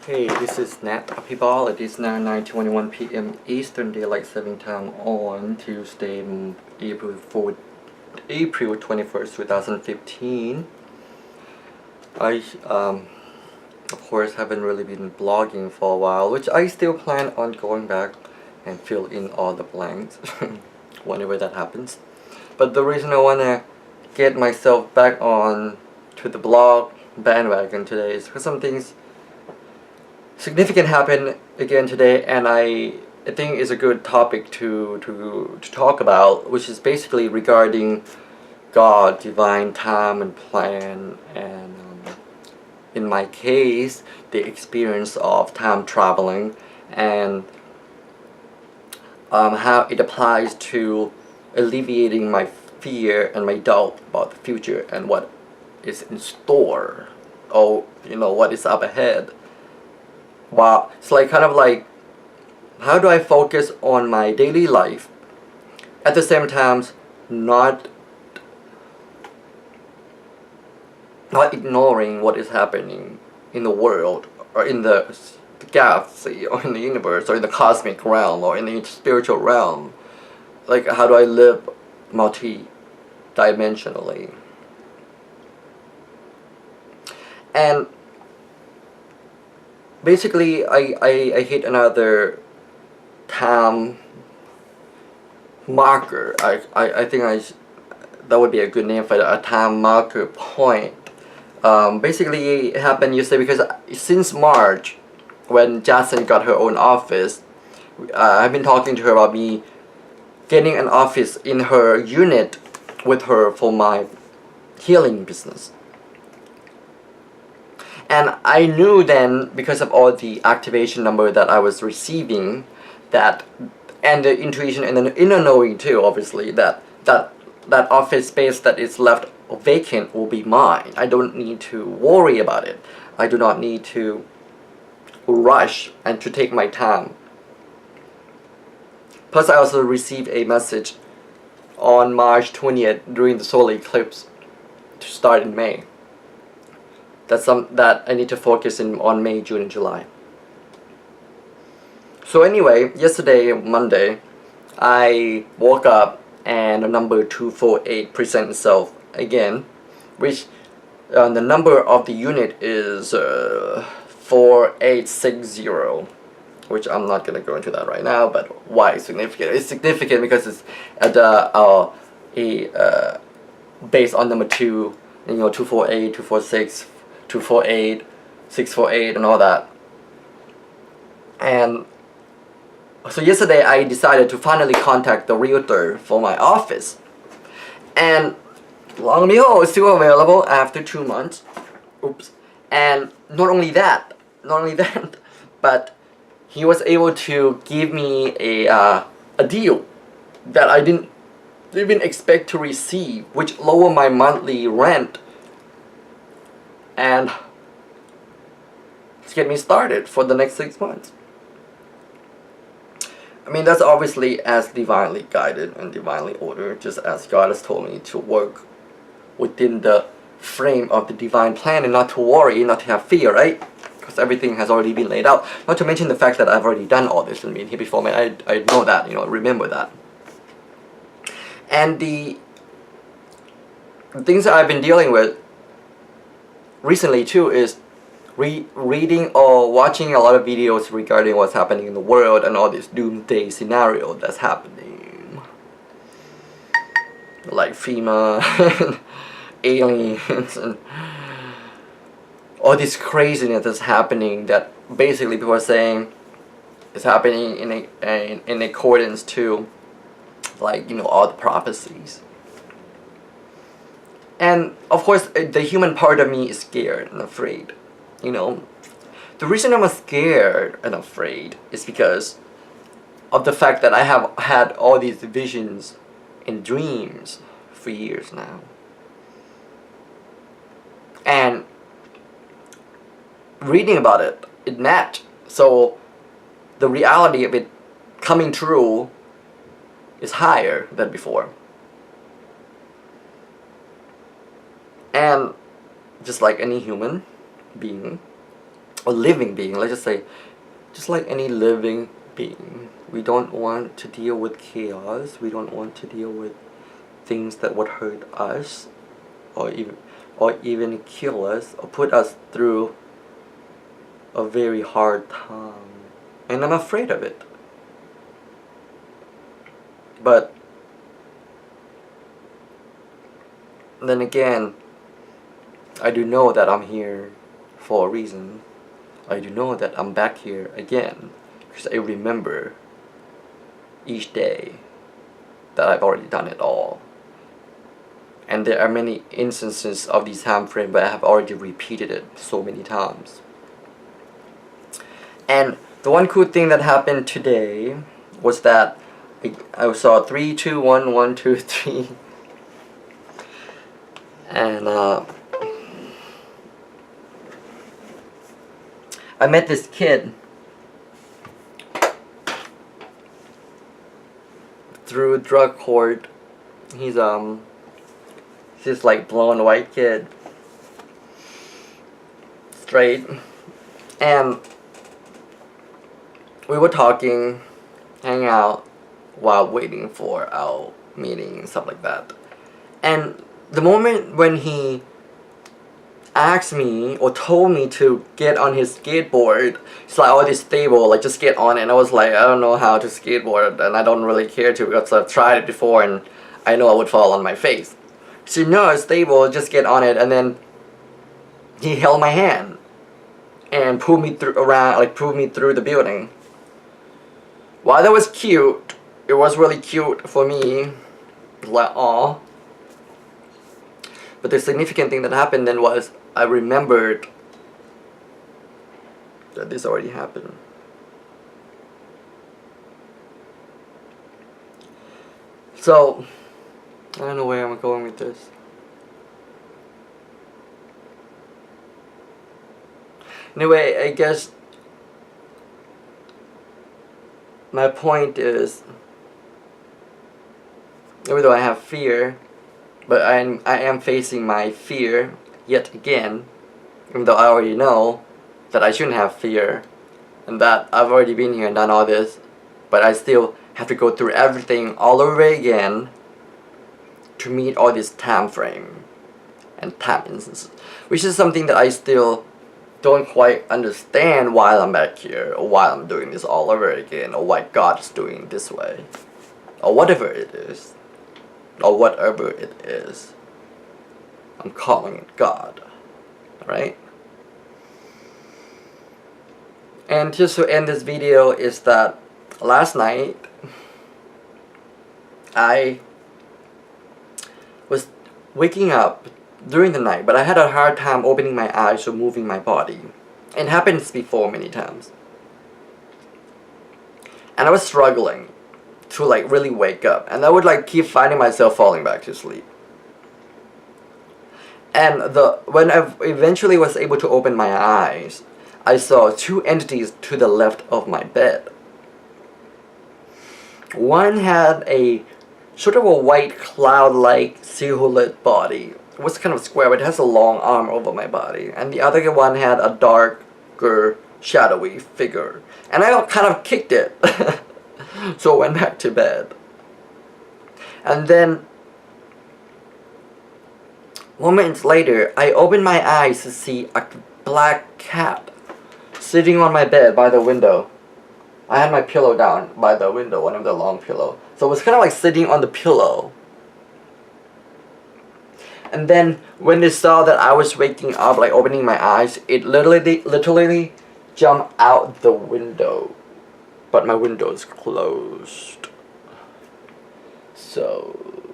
Hey, this is Apibal. It is now 9:21 p.m. Eastern Daylight Saving Time on Tuesday, April 21st, 2015. I, of course, haven't really been blogging for a while, which I still plan on going back and fill in all the blanks whenever that happens. But the reason I want to get myself back on to the blog bandwagon today is because some things significant happened again today, and I think it's a good topic to talk about, which is basically regarding God, divine time and plan, and in my case, the experience of time traveling, and how it applies to alleviating my fear and my doubt about the future and what is in store, or what is up ahead. Wow, it's like kind of like, how do I focus on my daily life at the same time not ignoring what is happening in the world, or in the galaxy, or in the universe, or in the cosmic realm, or in the spiritual realm? Like, how do I live multi-dimensionally? And basically, I hit another time marker. I think that would be a good name for a time marker point. Basically, it happened yesterday because since March, when Jackson got her own office, I've been talking to her about me getting an office in her unit with her for my healing business. And I knew then, because of all the activation number that I was receiving, that, and the intuition and the inner knowing too, obviously, that office space that is left vacant will be mine. I don't need to worry about it. I do not need to rush and to take my time. Plus, I also received a message on March 20th during the solar eclipse to start in May. That I need to focus on May, June, and July. So anyway, yesterday, Monday, I woke up and the number 248 presents itself again, which the number of the unit is 4860, which I'm not going to go into that right now, but why it's significant? It's significant because it's at based on number 2, 248, 246, 248, 648, and all that. And so yesterday I decided to finally contact the realtor for my office, and long and behold, it's still available after 2 months. Oops. And not only that, but he was able to give me a deal that I didn't even expect to receive, which lowered my monthly rent and to get me started for the next 6 months. I mean, that's obviously as divinely guided and divinely ordered, just as God has told me to work within the frame of the divine plan and not to worry, not to have fear, right? Because everything has already been laid out. Not to mention the fact that I've already done all this and been here before, man. I know that, remember that. And the things that I've been dealing with recently too is reading or watching a lot of videos regarding what's happening in the world and all this doomsday scenario that's happening, like FEMA and aliens and all this craziness that's happening, that basically people are saying is happening in accordance to, like, all the prophecies. And of course, the human part of me is scared and afraid. The reason I'm scared and afraid is because of the fact that I have had all these visions and dreams for years now. And reading about it matched. So the reality of it coming true is higher than before. And just like any human being, or living being, let's just say, just like any living being, we don't want to deal with chaos. We don't want to deal with things that would hurt us, or even kill us, or put us through a very hard time. And I'm afraid of it. But then again, I do know that I'm here for a reason. I do know that I'm back here again, because I remember each day that I've already done it all. And there are many instances of this time frame where I have already repeated it so many times. And the one cool thing that happened today was that I saw 3, 2, 1, 1, 2, 3. And I met this kid through drug court. He's this like blonde white kid, straight, and we were talking, hanging out while waiting for our meeting and stuff like that. And the moment when he asked me or told me to get on his skateboard, he's like, oh, this stable, like just get on it. And I was like, I don't know how to skateboard, and I don't really care to, because I've tried it before and I know I would fall on my face. So no, it's stable, just get on it. And then he held my hand and pulled me through the building. While that was cute, it was really cute for me, like, aw. But the significant thing that happened then was I remembered that this already happened. So I don't know where I'm going with this. Anyway, I guess my point is, even though I have fear, but I am facing my fear yet again, even though I already know that I shouldn't have fear, and that I've already been here and done all this, but I still have to go through everything all over again to meet all this time frame and time instances, which is something that I still don't quite understand why I'm back here, or why I'm doing this all over again, or why God is doing it this way, or whatever it is, or whatever it is. I'm calling it God, right? And just to end this video is that last night I was waking up during the night, but I had a hard time opening my eyes or moving my body. It happens before many times. And I was struggling to like really wake up, and I would like keep finding myself falling back to sleep. And when I eventually was able to open my eyes, I saw two entities to the left of my bed. One had a sort of a white cloud-like silhouette body. It was kind of square, but it has a long arm over my body. And the other one had a darker, shadowy figure. And I kind of kicked it. So I went back to bed. And then moments later, I opened my eyes to see a black cat sitting on my bed by the window. I had my pillow down by the window, one of the long pillow. So it was kind of like sitting on the pillow. And then when they saw that I was waking up, like opening my eyes, it literally jumped out the window. But my window is closed. So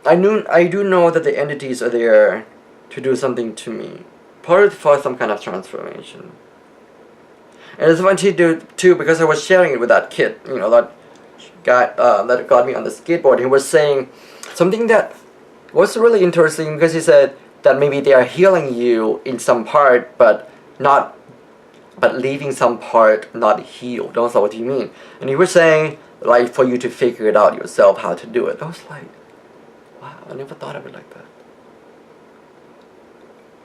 I do know that the entities are there to do something to me. Part for some kind of transformation. And it's funny too, because I was sharing it with that kid, you know, that guy that got me on the skateboard. He was saying something that was really interesting, because he said that maybe they are healing you in some part, but leaving some part not healed. I was like, what do you mean? And he was saying, like, for you to figure it out yourself how to do it. I was like, wow, I never thought of it like that.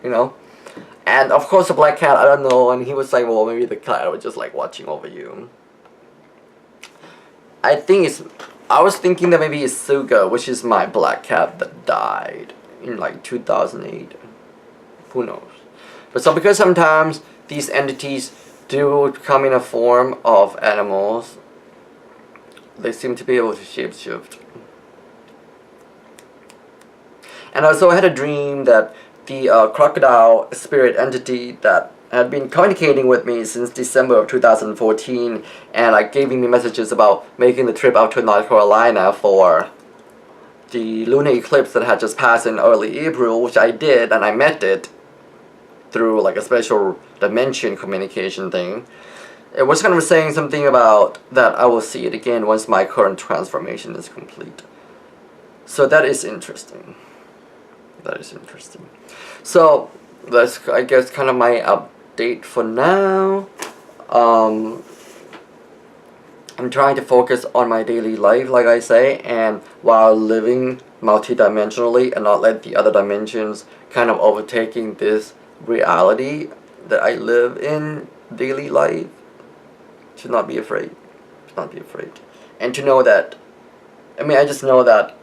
You know? And of course the black cat, I don't know, and he was like, well, maybe the cat was just like watching over you. I was thinking that maybe it's Suga, which is my black cat that died in like 2008. Who knows? But so because sometimes these entities do come in a form of animals, they seem to be able to shapeshift. And also I had a dream that the crocodile spirit entity that had been communicating with me since December of 2014 and like giving me messages about making the trip out to North Carolina for the lunar eclipse that had just passed in early April, which I did, and I met it through like a special dimension communication thing. It was kind of saying something about that I will see it again once my current transformation is complete. So that is interesting. That is interesting. So that's, I guess, kind of my update for now. I'm trying to focus on my daily life, like I say, and while living multidimensionally and not let the other dimensions kind of overtaking this reality that I live in daily life. To not be afraid. To not be afraid. And to know that, I just know that,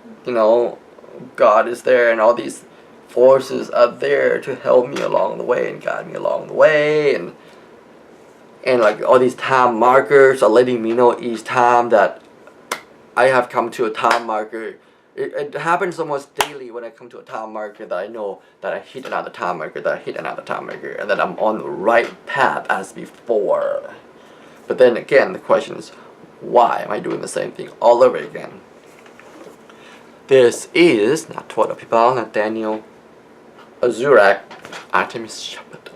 God is there and all these forces are there to help me along the way and guide me along the way, and like all these time markers are letting me know each time that I have come to a time marker. It happens almost daily when I come to a time marker that I know that I hit another time marker, and that I'm on the right path as before. But then again, the question is, why am I doing the same thing all over again? This is Nattawat, Apibal, Nathaniel, Azurak, Artemis Shepherd.